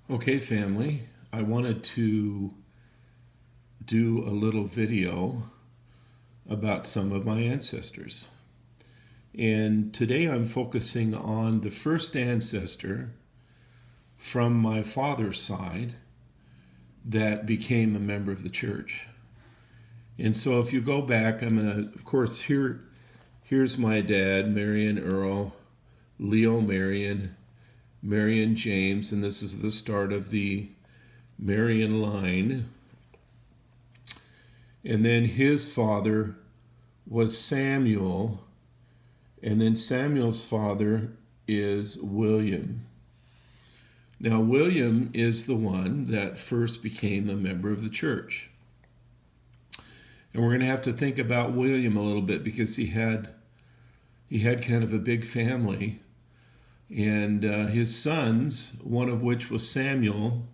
Okay, family, I wanted to do a little video about some of my ancestors. And today I'm focusing on the first ancestor from my father's side that became a member of the church. And so if you go back, I'm going to, of course, here's my dad, Marion Earl, Leo Marion, Marion James, and this is the start of the Marion line. And then his father was Samuel, and then Samuel's father is William. Now, William is the one that first became a member of the church. And we're going to have to think about William a little bit because he had kind of a big family. And his sons, one of which was Samuel,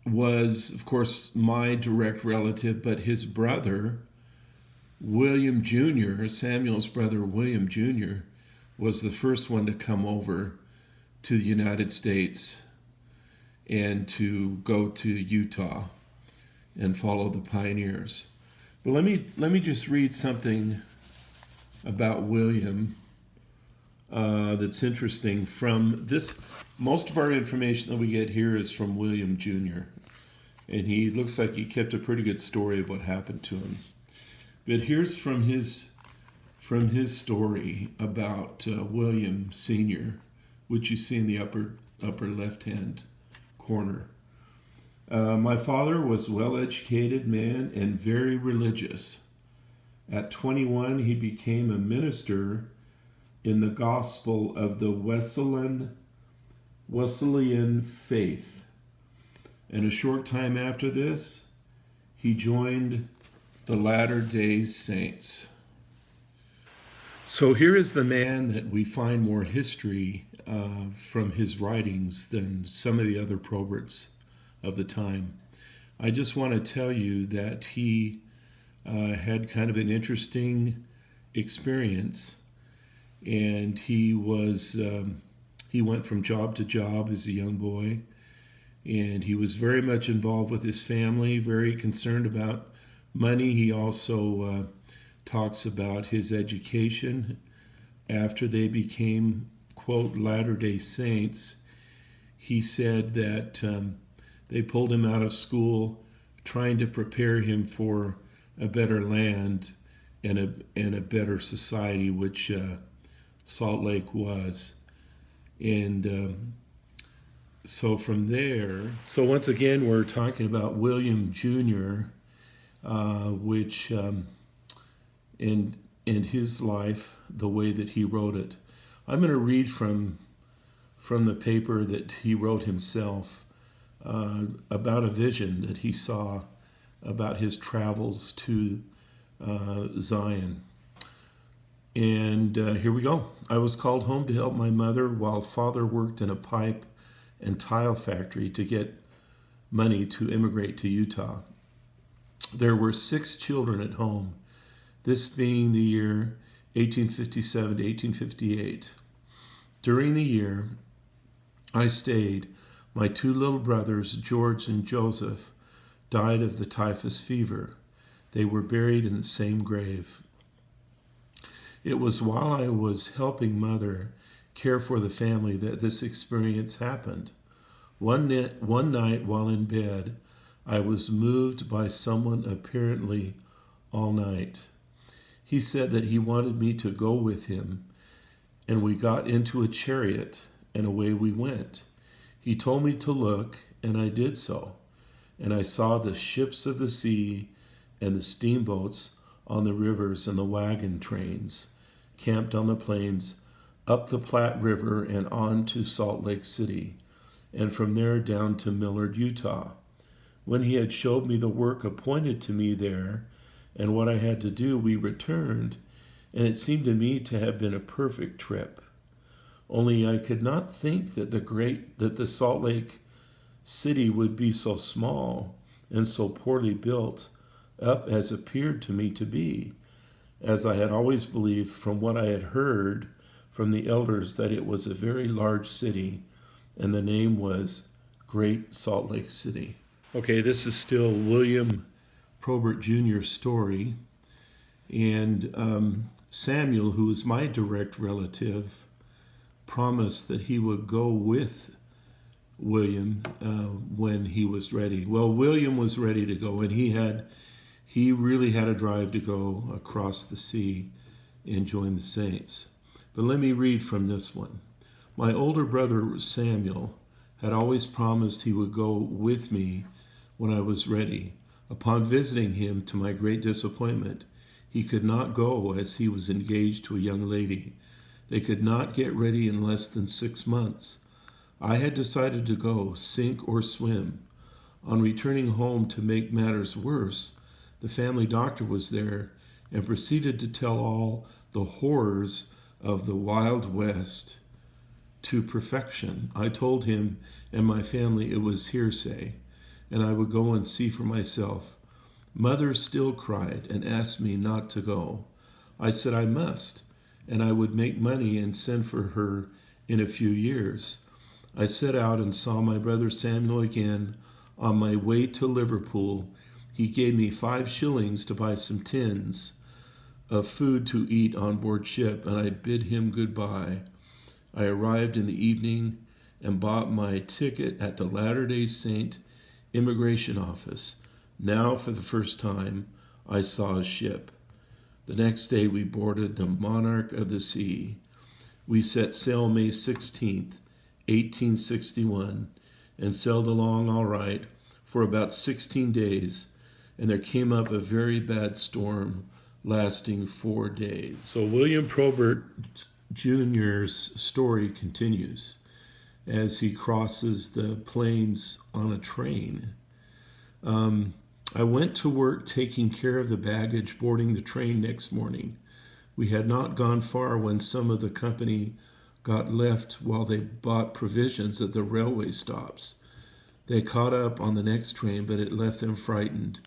was, of course, my direct relative, but his brother, William Jr., Samuel's brother, William Jr., was the first one to come over to the United States and to go to Utah and follow the pioneers. But let me just read something about William that's interesting from this. Most of our information that we get here is from William Jr., and he looks like he kept a pretty good story of what happened to him. But here's from his story about William Sr., which you see in the upper left-hand corner. My father was a well-educated man and very religious. At 21, he became a minister in the gospel of the Wesleyan faith. And a short time after this, he joined the Latter-day Saints. So here is the man that we find more history from his writings than some of the other Proberts of the time. I just want to tell you that he had kind of an interesting experience, and he went from job to job as a young boy, and he was very much involved with his family, very concerned about money. He also talks about his education after they became, quote, Latter-day Saints. He said that they pulled him out of school trying to prepare him for a better land and a better society, which Salt Lake was. And so from there, so once again, we're talking about William Jr., which in his life, the way that he wrote it. I'm going to read from the paper that he wrote himself about a vision that he saw about his travels to Zion. And here we go. I was called home to help my mother while father worked in a pipe and tile factory to get money to immigrate to Utah. There were 6 children at home, this being the year 1857 to 1858. During the year I stayed, my 2 little brothers, George and Joseph, died of the typhus fever. They were buried in the same grave. It was while I was helping Mother care for the family that this experience happened. One night while in bed, I was moved by someone apparently all night. He said that he wanted me to go with him, and we got into a chariot, and away we went. He told me to look, and I did so. And I saw the ships of the sea and the steamboats on the rivers and the wagon trains camped on the plains up the Platte River and on to Salt Lake City, and from there down to Millard, Utah. When he had showed me the work appointed to me there and what I had to do, we returned, and it seemed to me to have been a perfect trip. Only I could not think that the Salt Lake City would be so small and so poorly built up as appeared to me to be, as I had always believed from what I had heard from the elders that it was a very large city, and the name was Great Salt Lake City. Okay, this is still William Probert Jr.'s story. And Samuel, who is my direct relative, promised that he would go with William when he was ready. Well, William was ready to go, and he really had a drive to go across the sea and join the saints. But let me read from this one. My older brother Samuel had always promised he would go with me when I was ready. Upon visiting him, to my great disappointment, he could not go as he was engaged to a young lady. They could not get ready in less than 6 months. I had decided to go, sink or swim. On returning home, to make matters worse, the family doctor was there and proceeded to tell all the horrors of the Wild West to perfection. I told him and my family it was hearsay, and I would go and see for myself. Mother still cried and asked me not to go. I said I must, and I would make money and send for her in a few years. I set out and saw my brother Samuel again. On my way to Liverpool, he gave me 5 shillings to buy some tins of food to eat on board ship, and I bid him goodbye. I arrived in the evening and bought my ticket at the Latter-day Saint immigration office. Now, for the first time, I saw a ship. The next day we boarded the Monarch of the Sea. We set sail May 16th, 1861, and sailed along all right for about 16 days, and there came up a very bad storm lasting 4 days. So William Probert Jr.'s story continues as he crosses the plains on a train. I went to work taking care of the baggage boarding the train next morning. We had not gone far when some of the company got left while they bought provisions at the railway stops. They caught up on the next train, but it left them frightened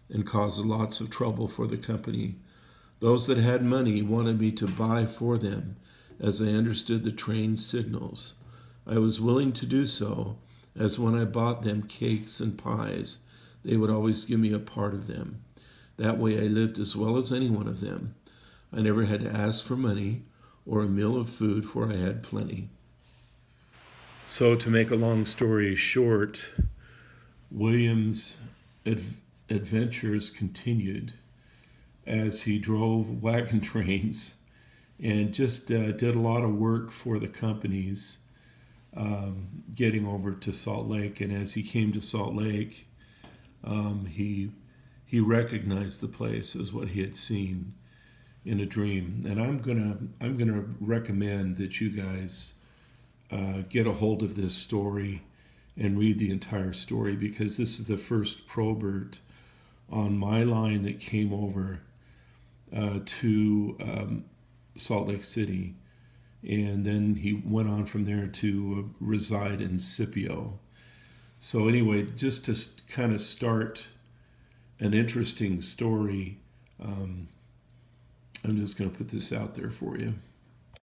and caused lots of trouble for the company. Those that had money wanted me to buy for them, as I understood the train's signals. I was willing to do so, as when I bought them cakes and pies, they would always give me a part of them. That way I lived as well as any one of them. I never had to ask for money or a meal of food, for I had plenty. So to make a long story short, William's adventures continued as he drove wagon trains and just did a lot of work for the companies getting over to Salt Lake. And as he came to Salt Lake, he recognized the place as what he had seen in a dream. And I'm gonna recommend that you guys get a hold of this story and read the entire story, because this is the first Probert on my line that came over to Salt Lake City, and then he went on from there to reside in Scipio. So anyway, just to kind of start an interesting story, I'm just going to put this out there for you.